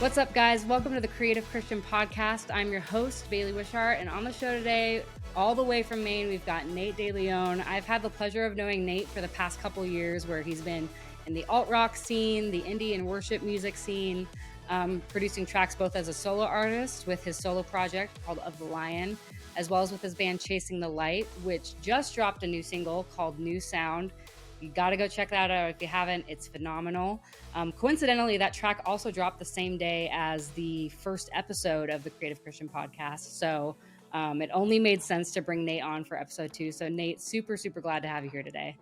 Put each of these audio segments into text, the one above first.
What's up, guys? Welcome to the Creative Christian Podcast. I'm your host, Bailey Wishart, and on the show today, all the way from Maine, we've got Nate DeLeon. I've had the pleasure of knowing Nate for the past couple years, where he's been in the alt-rock scene, the indie and worship music scene, producing tracks both as a solo artist with his solo project called Of the Lion, as well as with his band Chasing the Light, which just dropped a new single called New Sound. You got to go check that out if you haven't. It's phenomenal. Coincidentally, that track also dropped the same day as the first episode of the Creative Christian Podcast. So it only made sense to bring Nate on for episode 2. So Nate, super, super glad to have you here today.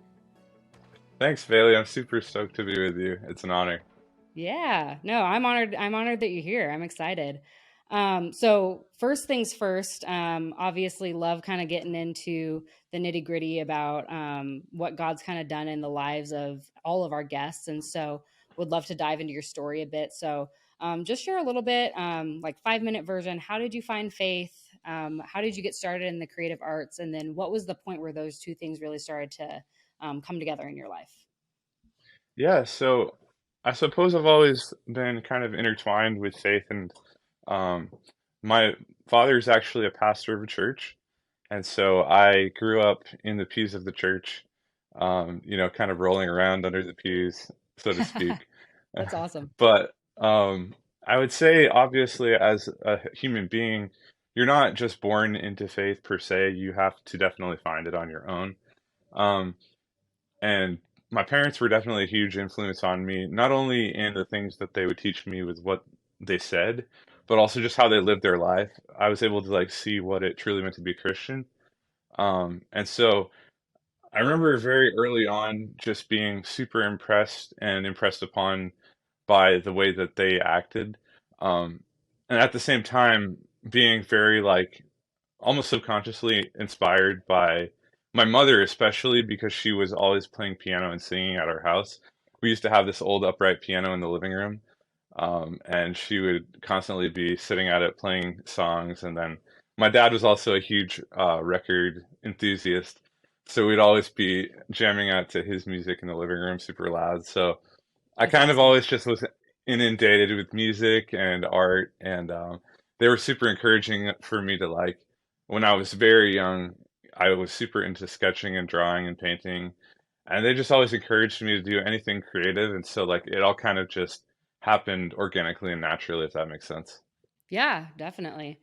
Thanks, Bailey. I'm super stoked to be with you. It's an honor. Yeah, no, I'm honored. I'm honored that you're here. I'm excited. So first things first, obviously love kind of getting into the nitty gritty about what God's kind of done in the lives of all of our guests. And so would love to dive into your story a bit. So just share a little bit, like 5-minute version. How did you find faith? How did you get started in the creative arts? And then what was the point where those two things really started to come together in your life? Yeah, so I suppose I've always been kind of intertwined with faith, and um, my father's actually a pastor of a church, and so I grew up in the pews of the church, kind of rolling around under the pews, so to speak. That's awesome. But I would say, obviously, as a human being, you're not just born into faith per se. You have to definitely find it on your own. Um, And my parents were definitely a huge influence on me, not only in the things that they would teach me with what they said, but also just how they lived their life. I was able to like see what it truly meant to be a Christian. And so I remember very early on just being super impressed and impressed upon by the way that they acted. Um, and at the same time, being very like almost subconsciously inspired by my mother, especially because she was always playing piano and singing at our house. We used to have this old upright piano in the living room, and she would constantly be sitting at it playing songs. And then my dad was also a huge record enthusiast, so we'd always be jamming out to his music in the living room super loud. So I That's kind of awesome. always just was inundated with music and art, and they were super encouraging for me to like. When I was very young, I was super into sketching and drawing and painting, and they just always encouraged me to do anything creative, and so like it all kind of just happened organically and naturally, if that makes sense. Yeah, definitely.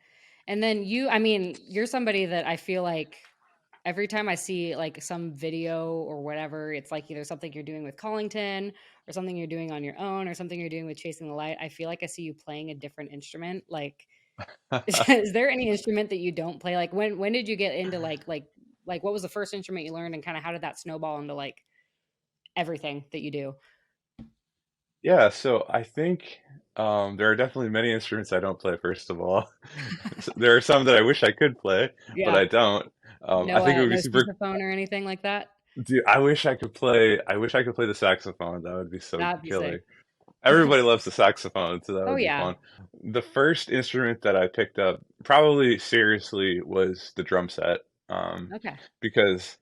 And then I mean, you're somebody that I feel like every time I see like some video or whatever, it's like either something you're doing with Collington or something you're doing on your own or something you're doing with Chasing the Light. I feel like I see you playing a different instrument. Like, is there any instrument that you don't play? Like when did you get into like what was the first instrument you learned and kind of how did that snowball into like everything that you do? Yeah, so I think there are definitely many instruments I don't play, first of all. There are some that I wish I could play, but Yeah. I don't. I No think it would be no super. saxophone or anything like that? Dude, I wish I could play. I wish I could play the saxophone. That would be so That'd be killer. sick. Everybody loves the saxophone, so that Oh would be yeah. fun. The first instrument that I picked up, probably seriously, was the drum set. Okay. Because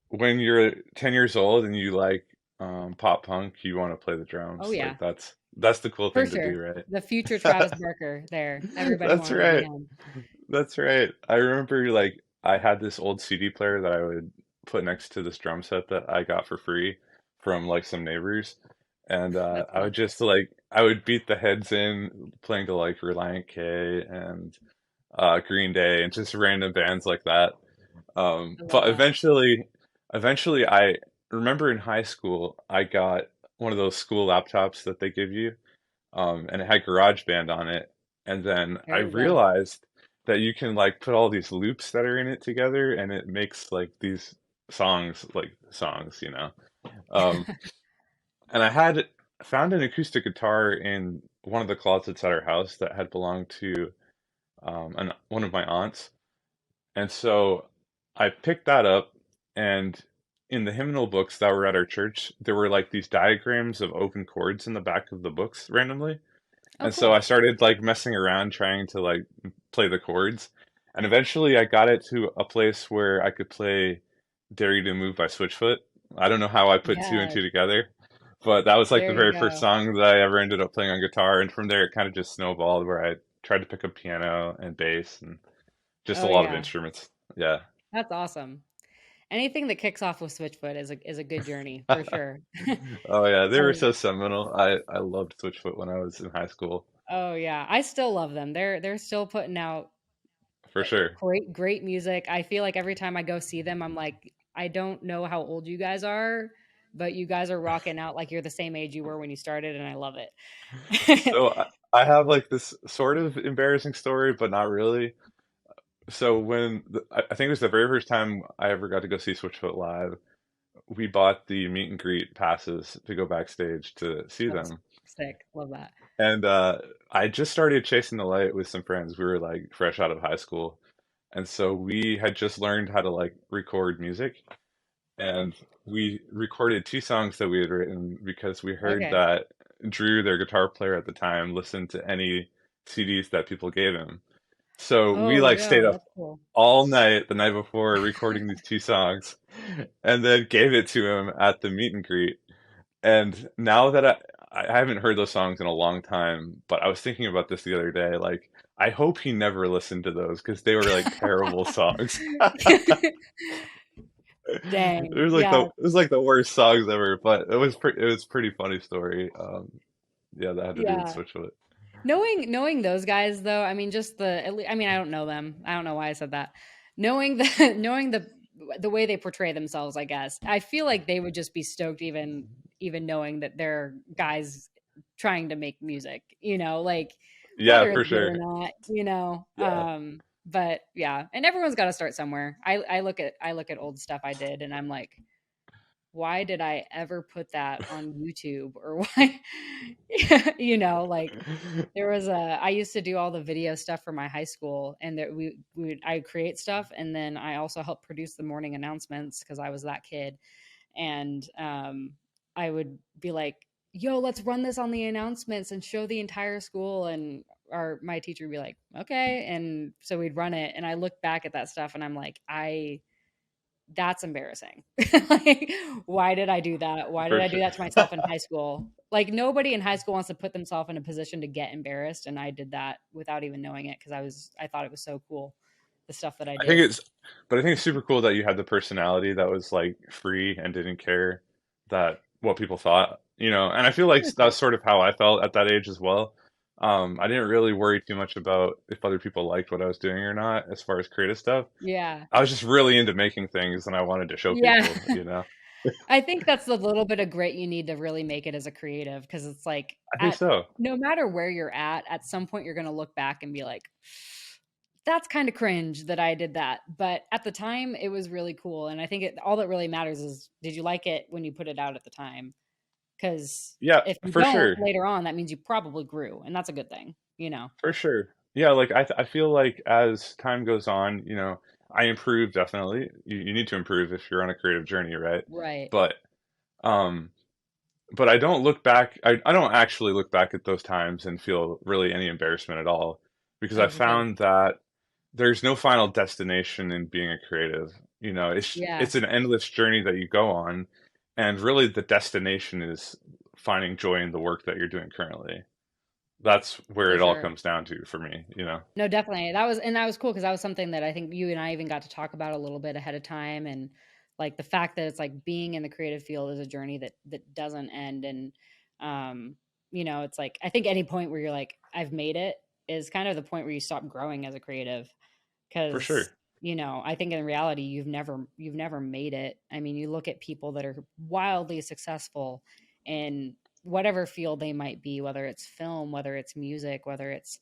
when you're 10 years old and you like pop punk, you want to play the Oh drums. Like yeah. that's the cool For thing to sure. do, right? The future Travis Barker there. Everybody That's wanted to be right. him. That's right. I remember like I had this old CD player that I would put next to this drum set that I got for free from like some neighbors. And That's I would awesome. just like I would beat the heads in playing to like Reliant K and Green Day and just random bands like that. I love But that. eventually I remember in high school I got one of those school laptops that they give you, and it had GarageBand on it. And then I There you go. realized that you can like put all these loops that are in it together, and it makes like these songs. Um, and I had found an acoustic guitar in one of the closets at our house that had belonged to one of my aunts. And so I picked that up, and in the hymnal books that were at our church, there were like these diagrams of open chords in the back of the books randomly. Oh, And so cool. I started like messing around trying to like play the chords. And eventually I got it to a place where I could play Dare You to Move by Switchfoot. I don't know how I put two and Yeah. two together, But that was like the There you very first go. song that I ever ended up playing on guitar, and from there it kind of just snowballed where I tried to pick up piano and bass and just a Oh lot of yeah, instruments. Yeah. that's awesome. Anything that kicks off with Switchfoot is a good journey for sure. Oh yeah, they were So, so seminal. I loved Switchfoot when I was in high school, oh yeah, I still love them. They're still putting out for sure. great music. I feel like every time I go see them, I'm like, I don't know how old you guys are, but you guys are rocking out like you're the same age you were when you started, and I love it. So I have like this sort of embarrassing story, but not really. So I think it was the very first time I ever got to go see Switchfoot live, we bought the meet and greet passes to go backstage to see That's them. sick. Love that. And I just started chasing the light with some friends. We were like fresh out of high school. And so we had just learned how to like record music. And we recorded two songs that we had written because we heard Okay. that Drew, their guitar player at the time, listened to any CDs that people gave him. So we Oh like stayed no, up that's cool. all night the night before recording these two songs and then gave it to him at the meet and greet. And now that I haven't heard those songs in a long time, but I was thinking about this the other day. Like, I hope he never listened to those because they were like terrible songs. Dang. Yeah. It was like the worst songs ever, but it was pretty funny story. Yeah, that had to do with Yeah. Switchfoot. Knowing those guys though, I mean, just I mean, I don't know them. I don't know why I said that. Knowing the knowing the way they portray themselves, I guess I feel like they would just be stoked even knowing that they're guys trying to make music. Like Yeah, whether for it's good sure. or not. Yeah, But yeah, and everyone's got to start somewhere. I look at old stuff I did, and I'm like, why did I ever put that on YouTube or why, like there was I used to do all the video stuff for my high school and that I create stuff. And then I also helped produce the morning announcements cause I was that kid. And, I would be like, yo, let's run this on the announcements and show the entire school. And my teacher would be like, okay. And so we'd run it. And I look back at that stuff and I'm like, that's embarrassing. Like, why did I do that? Why did for I do sure. that to myself in high school? Like, nobody in high school wants to put themselves in a position to get embarrassed, and I did that without even knowing it because I thought it was so cool, the stuff that I I think did. but I think it's super cool that you had the personality that was like free and didn't care that what people thought, and I feel like For that's sure. sort of how I felt at that age as well. I didn't really worry too much about if other people liked what I was doing or not as far as creative stuff. Yeah. I was just really into making things and I wanted to show Yeah. people. I think that's the little bit of grit you need to really make it as a creative because it's like I think so. no matter where you're at some point you're gonna look back and be like, that's kind of cringe that I did that. But at the time, it was really cool. And I think all that really matters is did you like it when you put it out at the time? Because Yeah, if you for don't sure. later on, that means you probably grew. And that's a good thing. For sure. Yeah, like I feel like as time goes on, I improve definitely. You need to improve if you're on a creative journey, right? Right. But um but I don't look back I don't actually look back at those times and feel really any embarrassment at all because I Oh, for sure. found that there's no final destination in being a creative. Yeah, It's an endless journey that you go on, and really the destination is finding joy in the work that you're doing currently. That's where for it all sure. comes down to for me. No, definitely. That was cool because that was something that I think you and I even got to talk about a little bit ahead of time. And like the fact that it's like being in the creative field is a journey that doesn't end. And it's like I think any point where you're like, I've made it is kind of the point where you stop growing as a creative. For Because, sure. I think in reality, you've never made it. I mean, you look at people that are wildly successful in whatever field they might be, whether it's film, whether it's music, whether it's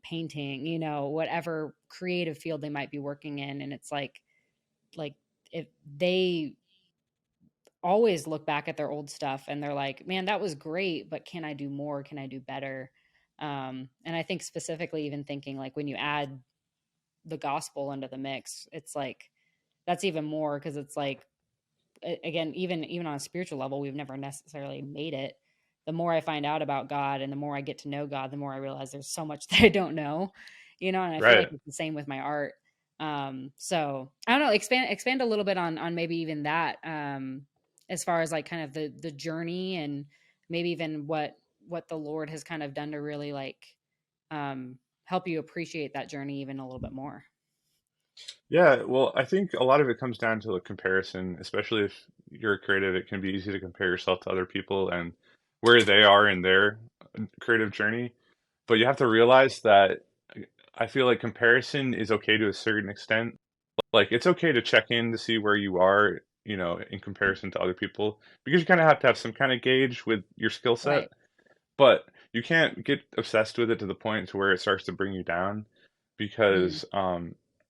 painting, whatever creative field they might be working in. And it's like if they always look back at their old stuff and they're like, man, that was great, but can I do more? Can I do better? And I think specifically even thinking like when you add the gospel into the mix, it's like that's even more because it's like again, even on a spiritual level, we've never necessarily made it. The more I find out about God and the more I get to know God, the more I realize there's so much that I don't know, and I feel like Right. it's the same with my art. So I don't know, expand a little bit on maybe even that. as far as like kind of the journey, and maybe even what the Lord has kind of done to really like help you appreciate that journey even a little bit more. Yeah, well, I think a lot of it comes down to a comparison, especially if you're a creative. It can be easy to compare yourself to other people and where they are in their creative journey. But you have to realize that I feel like comparison is okay to a certain extent. Like it's okay to check in to see where you are, in comparison to other people, because you kind of have to have some kind of gauge with your skill set. Right. But you can't get obsessed with it to the point to where it starts to bring you down, Mm, because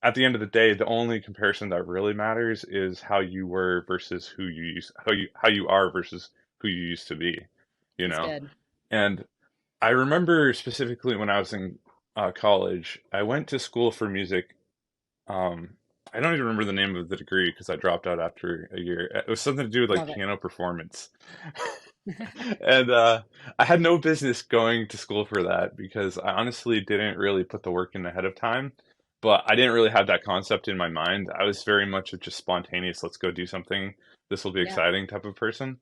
at the end of the day, the only comparison that really matters is how you were versus how you are versus who you used to be, you that's know. good. And I remember specifically when I was in college, I went to school for music. Um, I don't even remember the name of the degree because I dropped out after a year. It was something to do with like Love it. piano performance. And I had no business going to school for that because I honestly didn't really put the work in ahead of time. But I didn't really have that concept in my mind. I was very much a just spontaneous, let's go do something. This will be Yeah. exciting type of person.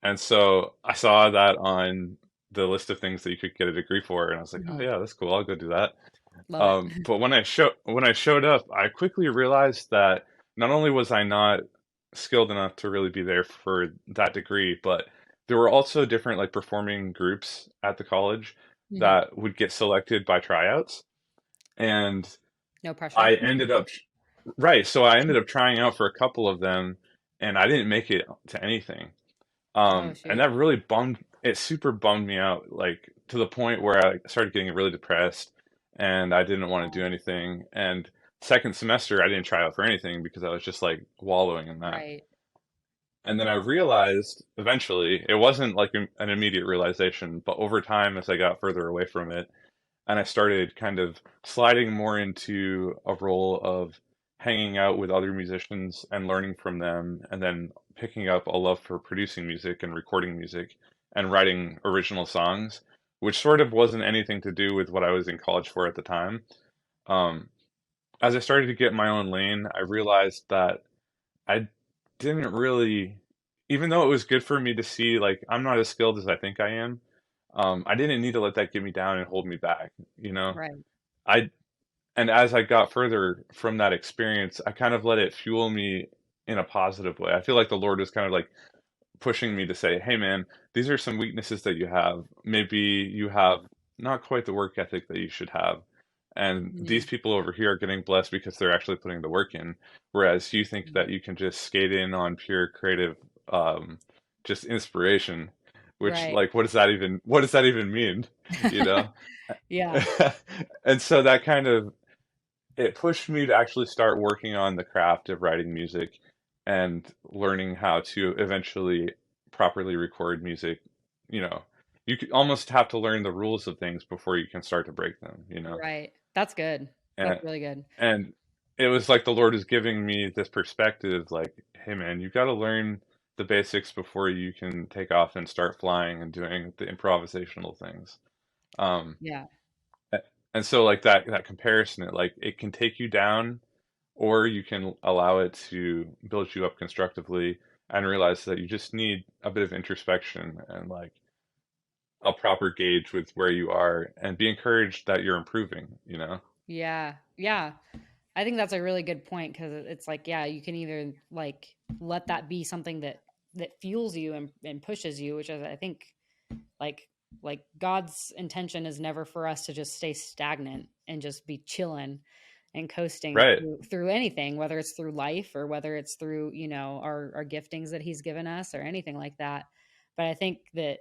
And so I saw that on the list of things that you could get a degree for, and I was like, oh Hmm. yeah, that's cool. I'll go do that. Love it. But when I showed up, I quickly realized that not only was I not skilled enough to really be there for that degree, but there were also different like performing groups at the college Hmm. that would get selected by tryouts. And No pressure. I ended up right, so I ended up trying out for a couple of them, and I didn't make it to anything. Oh And shoot. that really super bummed me out, like to the point where I started getting really depressed and I didn't want to do Oh, anything. And second semester, I didn't try out for anything because I was just like wallowing in that. right. And then I realized eventually, it wasn't like an immediate realization, but over time, as I got further away from it, and I started kind of sliding more into a role of hanging out with other musicians and learning from them, and then picking up a love for producing music and recording music and writing original songs, which sort of wasn't anything to do with what I was in college for at the time. Um, as I started to get my own lane, I realized that I didn't really, even though it was good for me to see, like, I'm not as skilled as I think I am. I didn't need to let that get me down and hold me back, you know? Right. I and as I got further from that experience, I kind of let it fuel me in a positive way. I feel like the Lord was kind of like pushing me to say, "Hey man, these are some weaknesses that you have. Maybe you have not quite the work ethic that you should have. And these Mm, people over here are getting blessed because they're actually putting the work in, whereas you think mm. that you can just skate in on pure creative um just inspiration, which Right. like what does that even mean, you know?" Yeah. And so that kind of it pushed me to actually start working on the craft of writing music and learning how to eventually properly record music. You know, you almost have to learn the rules of things before you can start to break them, you know? Right. That's good. That's And really good. and it was like the Lord was giving me this perspective like, hey man, you got to learn the basics before you can take off and start flying and doing the improvisational things. Um, Yeah. a- and so like that comparison, it can take you down, or you can allow it to build you up constructively and realize that you just need a bit of introspection and like a proper gauge with where you are and be encouraged that you're improving, you know? Yeah. Yeah. I think that's a really good point because it's like, yeah, you can either like let that be something that fuels you and pushes you, which is I think like God's intention is never for us to just stay stagnant and just be chilling and coasting Right. through anything, whether it's through life or whether it's through, our giftings that he's given us or anything like that. But I think that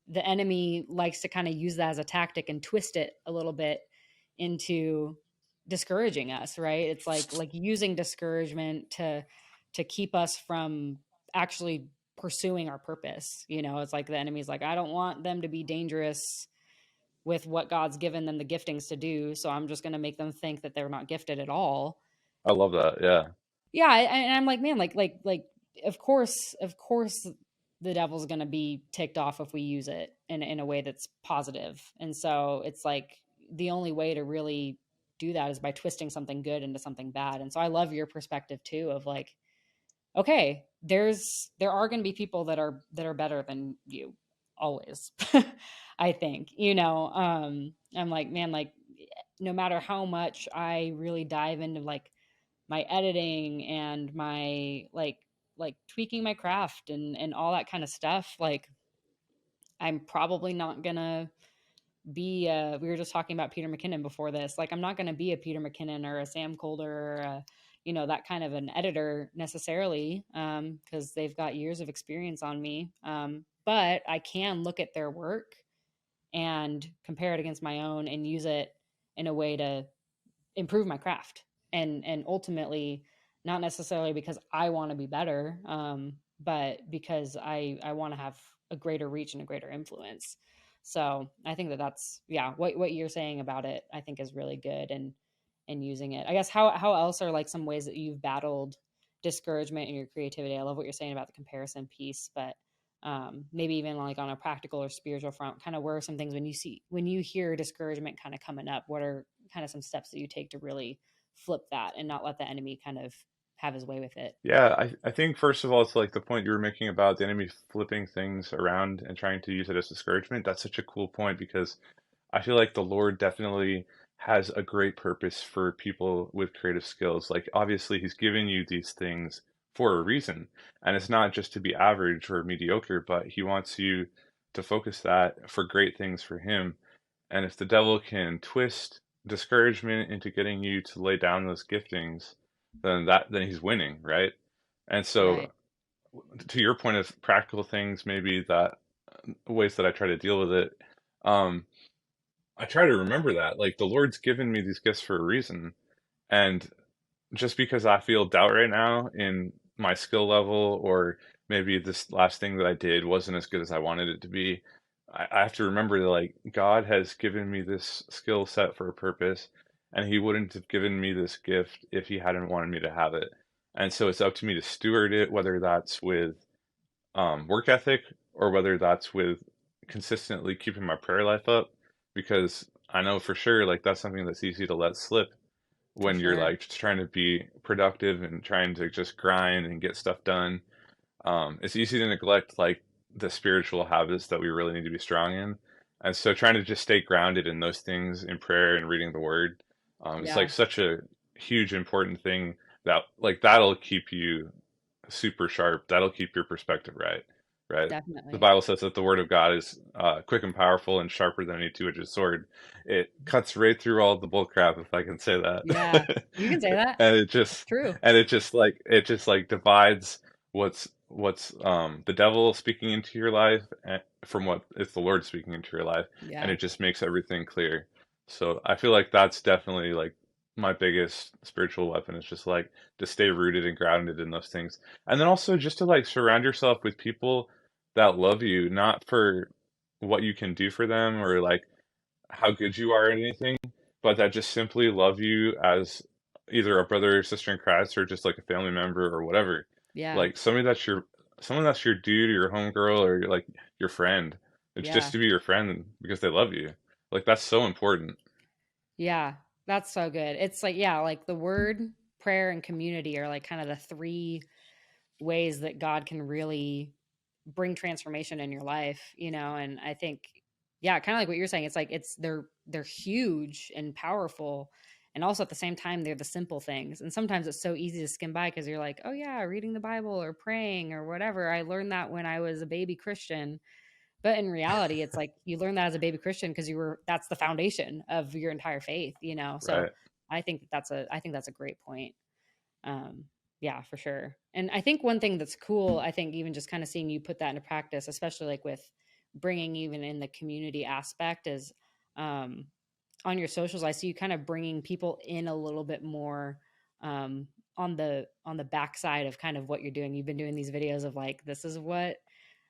the enemy likes to kind of use that as a tactic and twist it a little bit into discouraging us, right? It's like using discouragement to keep us from actually pursuing our purpose. It's like the enemy's like, I don't want them to be dangerous with what God's given them the giftings to do, so I'm just going to make them think that they're not gifted at all. I love that. Yeah. Yeah, and I'm like, man, like of course the devil's going to be ticked off if we use it in a way that's positive. And so it's like the only way to really do that is by twisting something good into something bad. And so I love your perspective too of like okay, there are going to be people that are better than you always. I think, I'm like, man, like no matter how much I really dive into like my editing and my like tweaking my craft and all that kind of stuff, like I'm probably not gonna be we were just talking about Peter McKinnon before this. Like I'm not gonna be a Peter McKinnon or a Sam Colder or that kind of an editor necessarily, because they've got years of experience on me. But I can look at their work and compare it against my own and use it in a way to improve my craft and ultimately not necessarily because I want to be better, but because I want to have a greater reach and a greater influence. So I think that that's, yeah, what you're saying about it I think is really good. And using it, I guess, how else are like some ways that you've battled discouragement in your creativity? I love what you're saying about the comparison piece, but maybe even like on a practical or spiritual front, kind of where are some things when you hear discouragement kind of coming up, what are kind of some steps that you take to really flip that and not let the enemy kind of have his way with it? Yeah, I think first of all, it's like the point you were making about the enemy flipping things around and trying to use it as discouragement. That's such a cool point because I feel like the Lord definitely has a great purpose for people with creative skills. Like, obviously, He's given you these things for a reason. And it's not just to be average or mediocre, but He wants you to focus that for great things for Him. And if the devil can twist discouragement into getting you to lay down those giftings, then he's winning, right? And Right. so, to your point of practical things, maybe that ways that I try to deal with it. Um, I try to remember that, like, the Lord's given me these gifts for a reason, and just because I feel doubt right now in my skill level, or maybe this last thing that I did wasn't as good as I wanted it to be, I have to remember that, like, God has given me this skill set for a purpose, and He wouldn't have given me this gift if He hadn't wanted me to have it. And so it's up to me to steward it, whether that's with work ethic or whether that's with consistently keeping my prayer life up, because I know for sure like that's something that's easy to let slip For when you're sure. like just trying to be productive and trying to just grind and get stuff done. It's easy to neglect like the spiritual habits that we really need to be strong in. And so trying to just stay grounded in those things in prayer and reading the word, it's like Yeah, such a huge important thing that like that'll keep you super sharp. That'll keep your perspective right, right? The definitely. Bible says that the word of God is quick and powerful and sharper than any two-edged sword. It cuts right through all the bull crap, if I can say Yeah, that. you can say that. and it It's just true. it just like divides what's the devil speaking into your life from what is the Lord speaking into your life, and Yeah. it just makes everything clear. So I feel like that's definitely like my biggest spiritual weapon is just like to stay rooted and grounded in those things. And then also just to like surround yourself with people that love you, not for what you can do for them or like how good you are at anything, but that just simply love you as either a brother or sister in Christ or just like a family member or whatever. Yeah. Like someone that's your dude or your homegirl or like your friend. It's just Yeah. to be your friend because they love you. Like that's so important. Yeah. That's so good. It's like, yeah, like the word, prayer, and community are like kind of the three ways that God can really bring transformation in your life, and I think, yeah, kind of like what you're saying, it's like they're huge and powerful, and also at the same time they're the simple things, and sometimes it's so easy to skim by because you're like, oh yeah, reading the Bible or praying or whatever, I learned that when I was a baby Christian. But in reality, it's like you learned that as a baby Christian because that's the foundation of your entire faith, so Right. I think that's a great point. um, yeah, for sure. And I think one thing that's cool, I think even just kind of seeing you put that into practice, especially like with bringing even in the community aspect, is um, on your socials. I see you kind of bringing people in a little bit more, on the backside of kind of what you're doing. You've been doing these videos of like, this is what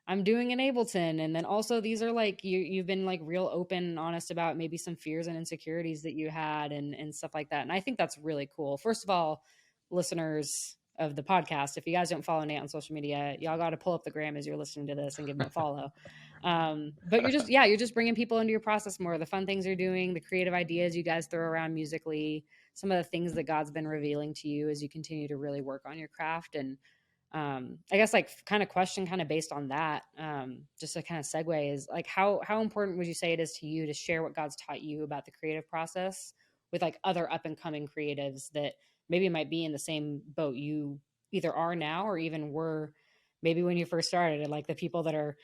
I'm doing in Ableton. And then also these are like you've been like real open and honest about maybe some fears and insecurities that you had and stuff like that. And I think that's really cool. First of all, listeners of the podcast, if you guys don't follow Nate on social media, y'all got to pull up the gram as you're listening to this and give him a follow. But you're just bringing people into your process more. The fun things you're doing, the creative ideas you guys throw around musically, some of the things that God's been revealing to you as you continue to really work on your craft. And I guess like kind of question kind of based on that, just to kind of segue is like how important would you say it is to you to share what God's taught you about the creative process with like other up and coming creatives that maybe might be in the same boat you either are now or even were maybe when you first started, like the people that are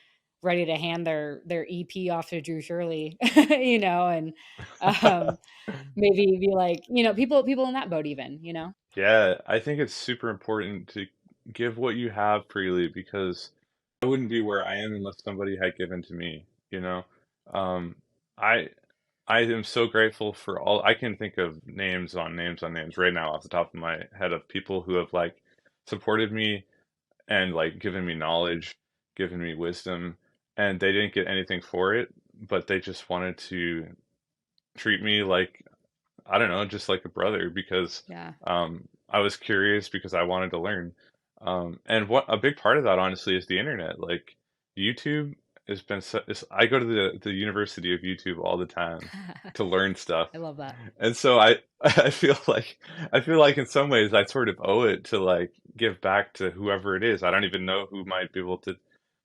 ready to hand their EP off to Drew Shirley, and um, maybe be like, people in that boat even. Yeah, I think it's super important to give what you have freely because I wouldn't be where I am unless somebody had given to me, you know? Um, I I am so grateful for all I can think of names on names on names right now off the top of my head of people who have like supported me and like given me knowledge, given me wisdom, and they didn't get anything for it, but they just wanted to treat me like I don't know, just like a brother because Yeah. I was curious because I wanted to learn. And what a big part of that, honestly, is the internet. Like YouTube has been, I go to the University of YouTube all the time to learn stuff, I love that. and so I feel like in some ways I sort of owe it to like give back to whoever it is. I don't even know who might be able to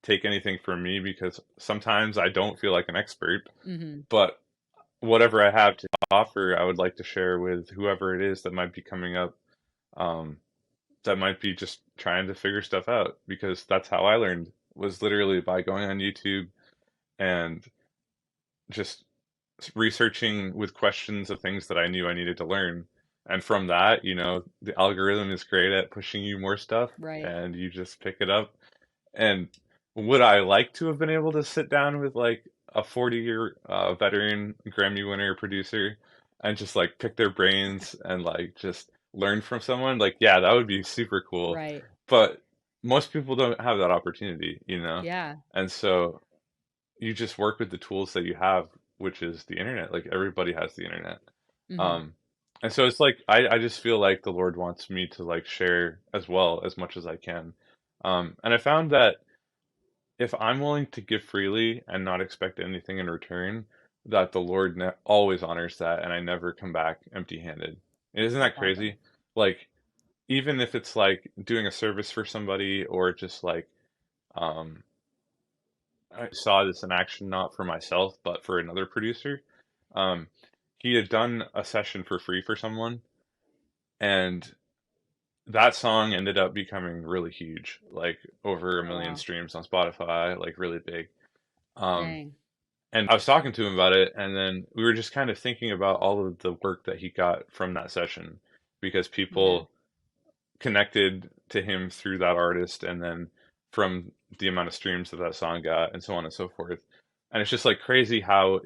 take anything from me because sometimes I don't feel like an expert, Hmm. but whatever I have to offer, I would like to share with whoever it is that might be coming up, um, that might be just trying to figure stuff out because that's how I learned was literally by going on YouTube and just researching with questions of things that I knew I needed to learn. And from that, the algorithm is great at pushing you more stuff Right. and you just pick it up. And would I like to have been able to sit down with like a 40-year veteran Grammy winner producer and just like pick their brains and like just learn from someone? Like, yeah, that would be super cool. Right. But most people don't have that opportunity, you know? Yeah. And so you just work with the tools that you have, which is the internet. Like everybody has the internet. Hmm. Um, and so it's like I just feel like the Lord wants me to like share as well as much as I can. And I found that if I'm willing to give freely and not expect anything in return, that the Lord always honors that, and I never come back empty-handed. And isn't That's that awesome. crazy? Like, even if it's like doing a service for somebody or just like, um, I saw this in action not for myself, but for another producer. Um, he had done a session for free for someone, and that song ended up becoming really huge, like over a Oh, million wow. streams on Spotify, like really big. Um, Dang. And I was talking to him about it, and then we were just kind of thinking about all of the work that he got from that session because Man. people connected to him through that artist and then from the amount of streams that that song got and so on and so forth. And it's just like crazy how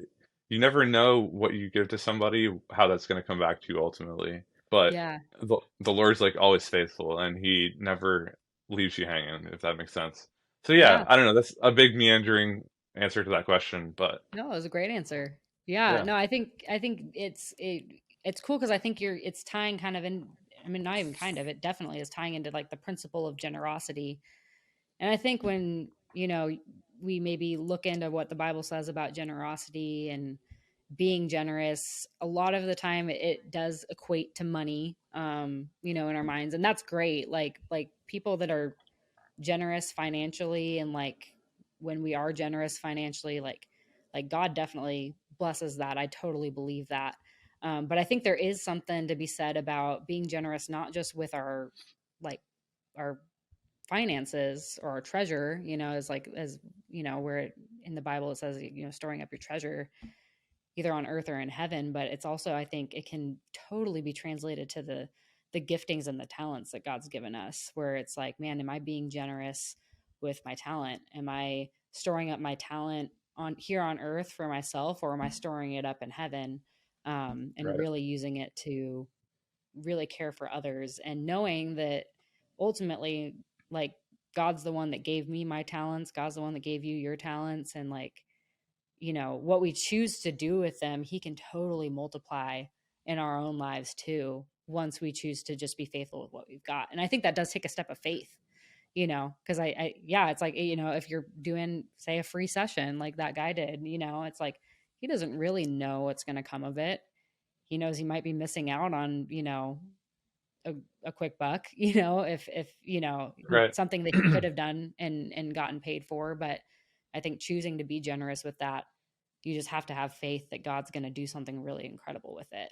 you never know what you give to somebody, how that's going to come back to you ultimately. But Yeah. the Lord's like always faithful and he never leaves you hanging, if that makes sense. So yeah, Yeah. I don't know. That's a big meandering answer to that question, but No, it was a great answer. Yeah. yeah. No, I think it's cool because I think it's tying kind of in. I mean, not even kind of. It definitely is tying into like the principle of generosity. And I think when we maybe look into what the Bible says about generosity and being generous, a lot of the time it does equate to money, in our minds, and that's great. Like people that are generous financially, and like when we are generous financially, like God definitely blesses that. I totally believe that. But I think there is something to be said about being generous, not just with like our finances or our treasure, as where in the Bible it says, storing up your treasure either on earth or in heaven. But it's also, I think it can totally be translated to the giftings and the talents that God's given us, where it's like, man, am I being generous with my talent? Am I storing up my talent on here on earth for myself, or am I storing it up in heaven, and Right. really using it to really care for others, and knowing that ultimately, like, God's the one that gave me my talents, God's the one that gave you your talents, and like, what we choose to do with them, he can totally multiply in our own lives too, once we choose to just be faithful with what we've got. And I think that does take a step of faith, because yeah, it's like, if you're doing, say, a free session like that guy did, it's like he doesn't really know what's going to come of it. He knows he might be missing out on, a quick buck, if Right. something that he could have done and gotten paid for. But I think choosing to be generous with that, you just have to have faith that God's going to do something really incredible with it.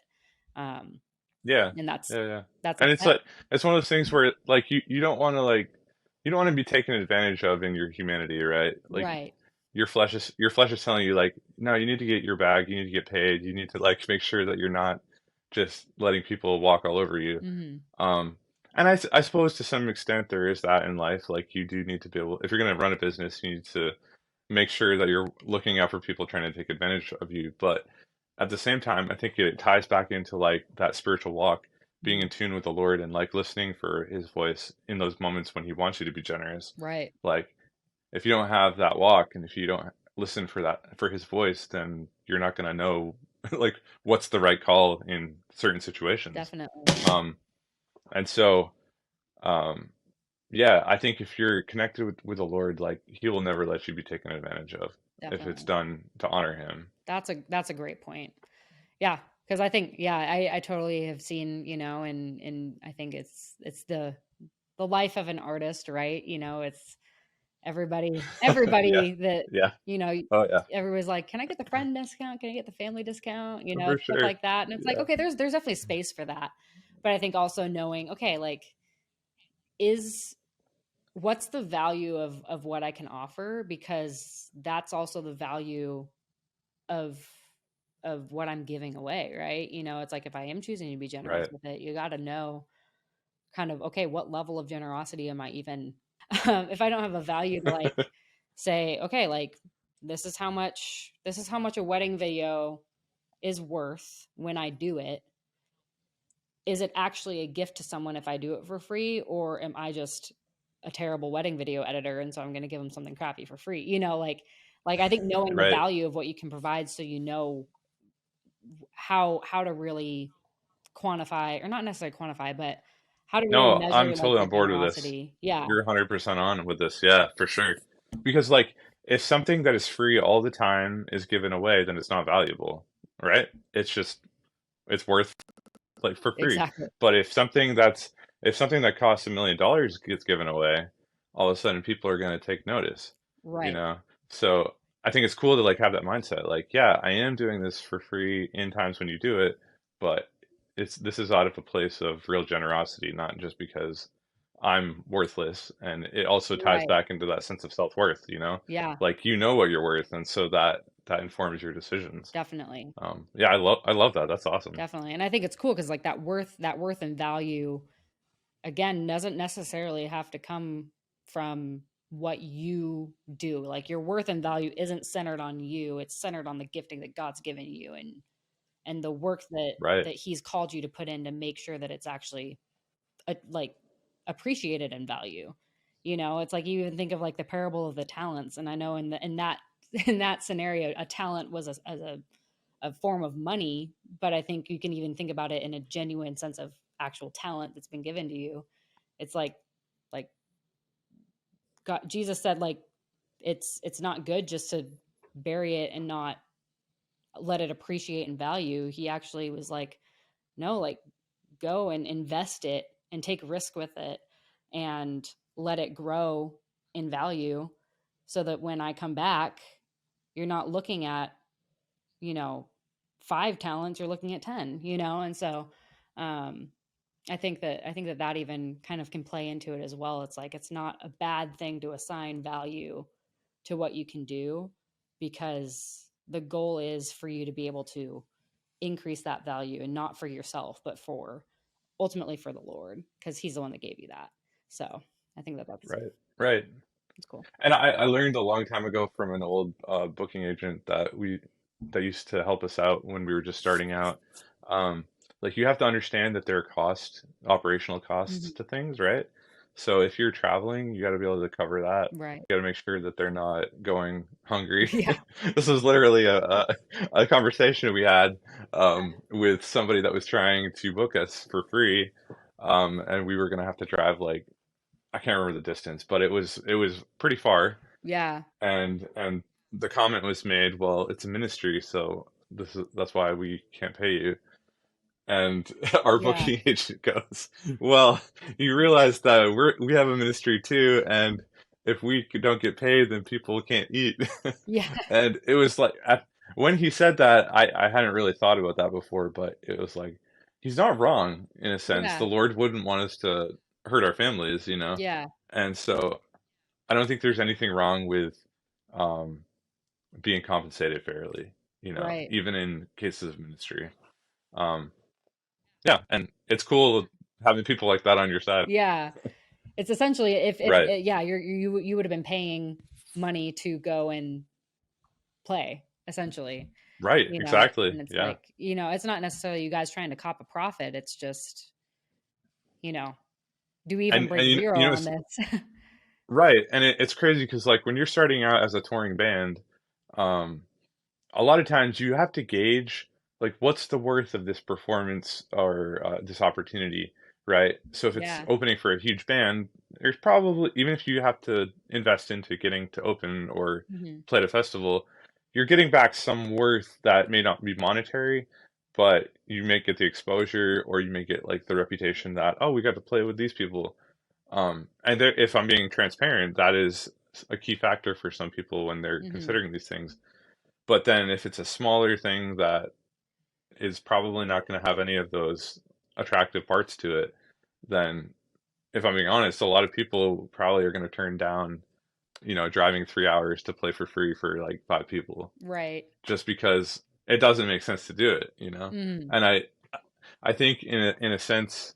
Um, Yeah. and that's Yeah, yeah. that's And it's that, like it's one of those things where like you don't want to like you don't want to be taken advantage of in your humanity, right? Like right. your flesh is telling you like, no, you need to get your bag, you need to get paid, you need to like make sure that you're not just letting people walk all over you. Hmm. Um, and I suppose to some extent there is that in life. Like you do need to be able, if you're going to run a business, you need to make sure that you're looking out for people trying to take advantage of you. But at the same time, I think it ties back into like that spiritual walk, being in tune with the Lord and like listening for his voice in those moments when he wants you to be generous. Right. Like if you don't have that walk and if you don't listen for that for his voice, then you're not going to know like what's the right call in certain situations. Definitely. Um and so um yeah, I think if you're connected with the Lord, like he will never let you be taken advantage of if it's Definitely. done to honor him. That's a great point. Yeah, because I think, yeah, I totally have seen, and I think it's the life of an artist, right? It's everybody Yeah. everybody that, Yeah. you know, Oh yeah. everybody's like, "Can I get the friend discount? Can I get the family discount?" For Stuff sure. like that. And it's like, Yeah. okay, there's definitely space for that. But I think also knowing, okay, like, is what's the value of what I can offer? Because that's also the value of what I'm giving away, right? It's like if I am choosing to be generous Right. with it, you got to know kind of, okay, what level of generosity am I even if I don't have a value to like say, okay, like this is how much a wedding video is worth when I do it. Is it actually a gift to someone if I do it for free, or am I just a terrible wedding video editor and so I'm going to give them something crappy for free? Like I think knowing the Right. value of what you can provide so how to really quantify, or not necessarily quantify, but how to really No, measure I'm like totally your on board with this. generosity. Yeah, You're 100% on with this. Yeah, for sure. Because like if something that is free all the time is given away, then it's not valuable, right? It's just it's worth like for free. exactly. But if something that costs $1 million gets given away, all of a sudden people are going to take notice, you Right. know? So I think it's cool to like have that mindset. Like, yeah, I am doing this for free in times when you do it, but this is out of a place of real generosity, not just because I'm worthless. And it also ties Right. back into that sense of self-worth, you know? Yeah, Like you know what you're worth, and so that informs your decisions. definitely. Yeah, I love that. That's awesome. Definitely. And I think it's cool because like that worth and value again doesn't necessarily have to come from what you do. Like your worth and value isn't centered on you. It's centered on the gifting that God's given you and the work Right. that he's called you to put in to make sure that it's actually like appreciated and value. It's like you even think of like the parable of the talents, and I know in that in that scenario, a talent was a form of money, but I think you can even think about it in a genuine sense of actual talent that's been given to you. It's like God, Jesus said, like it's not good just to bury it and not let it appreciate and value. He actually was like, no, like go and invest it and take risk with it and let it grow in value so that when I come back, you're not looking at, you know, 5 talents, you're looking at 10, And so, um, I think that even kind of can play into it as well. It's like, it's not a bad thing to assign value to what you can do because the goal is for you to be able to increase that value and not for yourself, but for ultimately for the Lord because he's the one that gave you that. So I think Right. Right. that's cool. And I learned a long time ago from an old booking agent that used to help us out when we were just starting out. Um, like you have to understand that there are operational costs Mhm. to things, right? So if you're traveling, you got to be able to cover that. Right. You got to make sure that they're not going hungry. Yeah. This was literally a conversation we had with somebody that was trying to book us for free, and we were gonna have to drive like I can't remember the distance, but it was pretty far, Yeah. and the comment was made, well, it's a ministry, so that's why we can't pay you. And our Yeah. booking agent goes, "Well, you realize that we have a ministry too, and if we don't get paid, then people can't eat." Yeah. And it was like when he said that, I hadn't really thought about that before, but it was like he's not wrong in a sense. The Yeah. Lord wouldn't want us to hurt our families, you know? Yeah. And so I don't think there's anything wrong with um, being compensated fairly, you know, Right. even in cases of ministry. Um, yeah, and it's cool having people like that on your side. Yeah. It's essentially if Right. yeah, you would have been paying money to go and play, essentially, Right. Exactly. and it's Yeah. like, it's not necessarily you guys trying to cop a profit. It's just, you know, do we even And break zero you know, on this? right. And it's crazy because like when you're starting out as a touring band, um, a lot of times you have to gauge like what's the worth of this performance or this opportunity, right? So if it's Yeah. opening for a huge band, there's probably even if you have to invest into getting to open or Hmm. play at a festival, you're getting back some worth that may not be monetary, but you may get the exposure or you may get like the reputation that, oh, we got to play with these people. And there, if I'm being transparent, that is a key factor for some people when they're Hmm. considering these things. But then if it's a smaller thing that is probably not going to have any of those attractive parts to it, then if I'm being honest, a lot of people probably are going to turn down, driving 3 hours to play for free for like five people Right. just because it doesn't make sense to do it, you know? Hmm. And I think in a sense,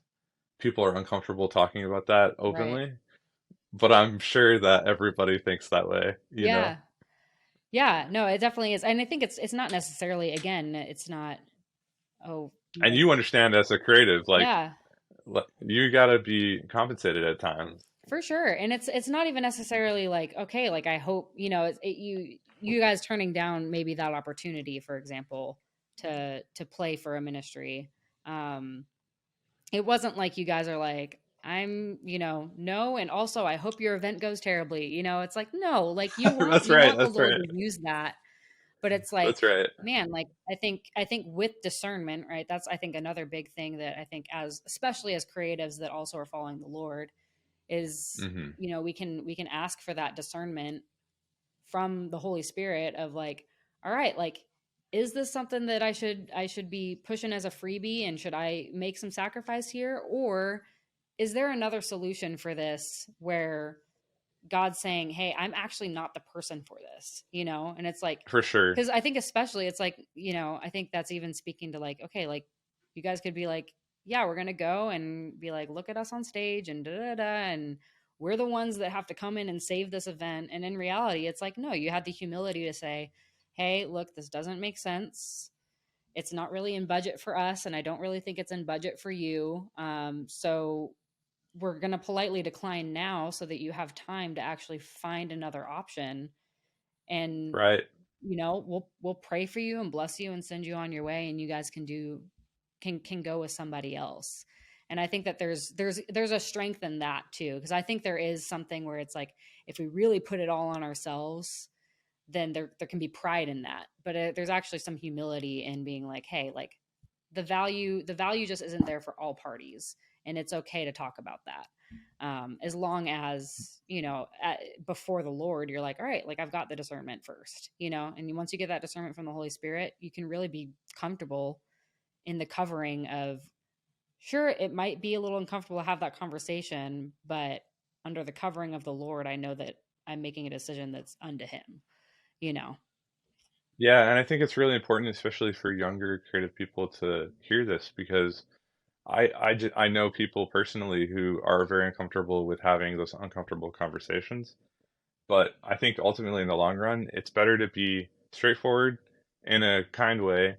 people are uncomfortable talking about that Right. openly, but I'm sure that everybody thinks that way, you know? Yeah. Yeah. No, it definitely is. And I think it's not necessarily, again, it's not, oh, And you understand as a creative, like, yeah. you gotta be compensated at times. For sure. And it's not even necessarily like, okay, like I hope, you guys turning down maybe that opportunity, for example, to play for a ministry. Um it wasn't like you guys are like, I'm, no, and also I hope your event goes terribly. It's like, no, like you want That's right. the That's Lord right. to use that. But it's like, That's right. man, like I think with discernment, right? That's I think another big thing that I think as especially as creatives that also are following the Lord is, Hmm. we can ask for that discernment from the Holy Spirit of like, all right, like is this something that I should be pushing as a freebie, and should I make some sacrifice here, or is there another solution for this where God's saying, "Hey, I'm actually not the person for this," and it's like, For sure. because I think especially it's like, I think that's even speaking to like, okay, like you guys could be like, yeah, we're gonna go and be like, look at us on stage and da da da, and we're the ones that have to come in and save this event. And in reality, it's like, no, you had the humility to say, hey, look, this doesn't make sense. It's not really in budget for us, and I don't really think it's in budget for you. So we're going to politely decline now so that you have time to actually find another option, and Right. we'll pray for you and bless you and send you on your way, and you guys can go with somebody else. And I think that there's a strength in that too, because I think there is something where it's like if we really put it all on ourselves, then there can be pride in that, but there's actually some humility in being like, hey, like the value just isn't there for all parties, and it's okay to talk about that, as long as before the Lord you're like, all right, like I've got the discernment first, and once you get that discernment from the Holy Spirit, you can really be comfortable in the covering of, sure, it might be a little uncomfortable to have that conversation, but under the covering of the Lord, I know that I'm making a decision that's unto him, you know Yeah, and I think it's really important, especially for younger creative people, to hear this because I know people personally who are very uncomfortable with having those uncomfortable conversations. But I think ultimately in the long run, it's better to be straightforward in a kind way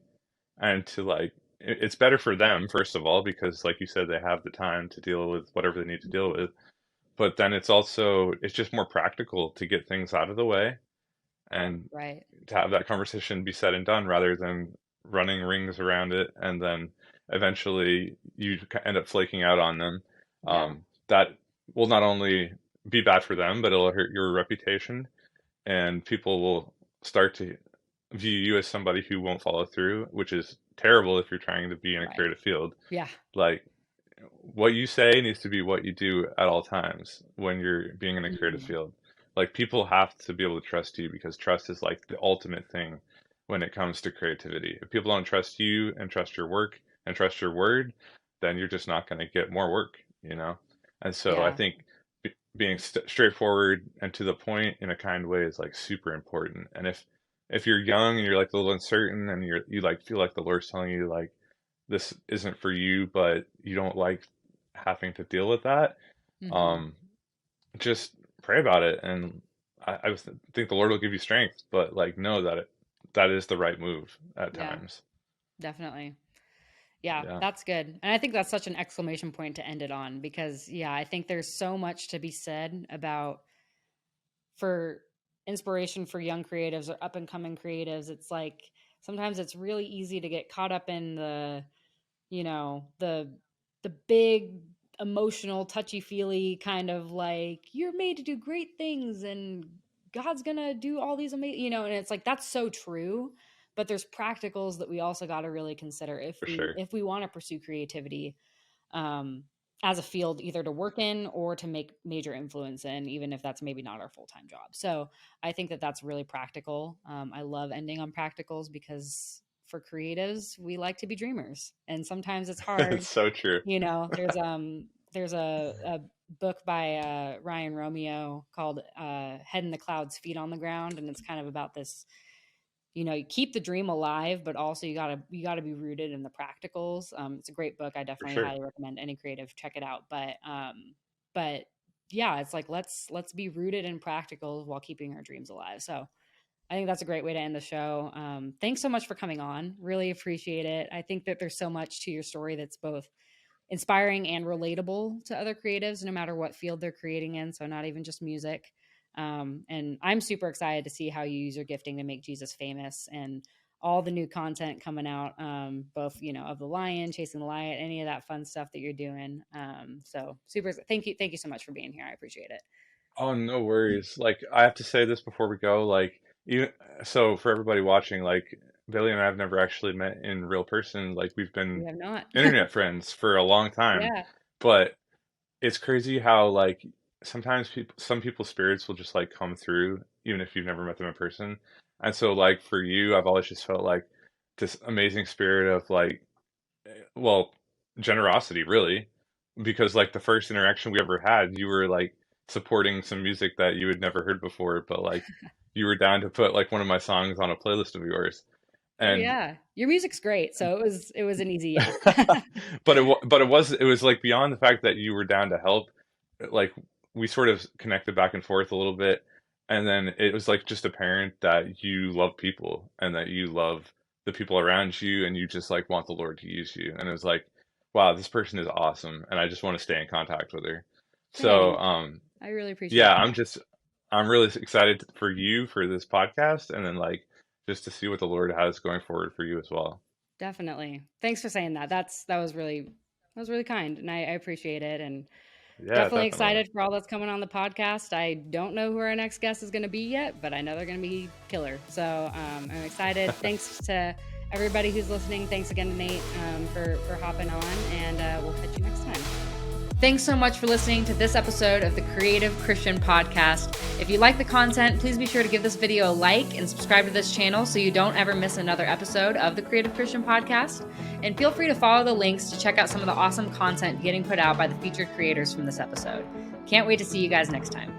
and to like it's better for them first of all because like you said they have the time to deal with whatever they need to deal with. But then it's just more practical to get things out of the way and right. to have that conversation be said and done rather than running rings around it and then eventually you end up flaking out on them. Yeah. That will not only be bad for them, but it'll hurt your reputation, and people will start to view you as somebody who won't follow through, which is terrible if you're trying to be in a Right. creative field. Yeah. Like what you say needs to be what you do at all times when you're being in a creative Mhm. field. Like people have to be able to trust you because trust is like the ultimate thing when it comes to creativity. If people don't trust you and trust your work and trust your word, then you're just not going to get more work, you know? And so I Yeah. think being straightforward and to the point in a kind way is like super important. And if you're young and you're like a little uncertain and you like feel like the Lord's telling you like this isn't for you, but you don't like having to deal with that, Hmm. um, just pray about it. And I think the Lord will give you strength, but like know that that is the right move at Yeah, times. definitely. Yeah, Yeah, that's good. And I think that's such an exclamation point to end it on because, yeah, I think there's so much to be said about for inspiration for young creatives or up and coming creatives. It's like sometimes it's really easy to get caught up in the big emotional touchy-feely kind of like you're made to do great things and God's gonna do all these amazing, and it's like that's so true, but there's practicals that we also got to really consider if for we sure. if we want to pursue creativity um, as a field either to work in or to make major influence in, even if that's maybe not our full-time job. So I think that that's really practical. I love ending on practicals because for creatives, we like to be dreamers. And sometimes it's hard. It's so true. There's a book by Ryan Romeo called Head in the Clouds, Feet on the Ground. And it's kind of about this, you keep the dream alive, but also you gotta be rooted in the practicals. It's a great book. I For definitely sure. highly recommend any creative check it out. But yeah, it's like let's be rooted in practicals while keeping our dreams alive. So I think that's a great way to end the show. Thanks so much for coming on. Really appreciate it. I think that there's so much to your story that's both inspiring and relatable to other creatives, no matter what field they're creating in. So not even just music. And I'm super excited to see how you use your gifting to make Jesus famous and all the new content coming out, both of the lion, chasing the lion, any of that fun stuff that you're doing. So super. Thank you so much for being here. I appreciate it. Oh, no worries. Like, I have to say this before we go. Like, even so, for everybody watching, like, Bailey and I have never actually met in real person. Like, we've We been have not. internet friends for a long time, Yeah. but it's crazy how, like, sometimes some people's spirits will just, like, come through, even if you've never met them in person. And so, like, for you, I've always just felt like this amazing spirit of, like, well, generosity, really, because like the first interaction we ever had, you were like supporting some music that you had never heard before, but like you were down to put like one of my songs on a playlist of yours. Oh And yeah. Your music's great, so it was an easy yes. but it was like beyond the fact that you were down to help, like we sort of connected back and forth a little bit, and then it was like just apparent that you love people and that you love the people around you and you just like want the Lord to use you. And it was like, wow, this person is awesome, and I just want to stay in contact with her. So Thanks. I really appreciate yeah, that. I'm really excited for you for this podcast, and then like just to see what the Lord has going forward for you as well. Definitely. Thanks for saying that. That was really kind, and I appreciate it. And Yeah, definitely definitely. excited for all that's coming on the podcast. I don't know who our next guest is going to be yet, but I know they're going to be killer. So I'm excited. Thanks to everybody who's listening. Thanks again to Nate for hopping on, and we'll catch you next time. Thanks so much for listening to this episode of the Creative Christian Podcast. If you like the content, please be sure to give this video a like and subscribe to this channel so you don't ever miss another episode of the Creative Christian Podcast. And feel free to follow the links to check out some of the awesome content getting put out by the featured creators from this episode. Can't wait to see you guys next time.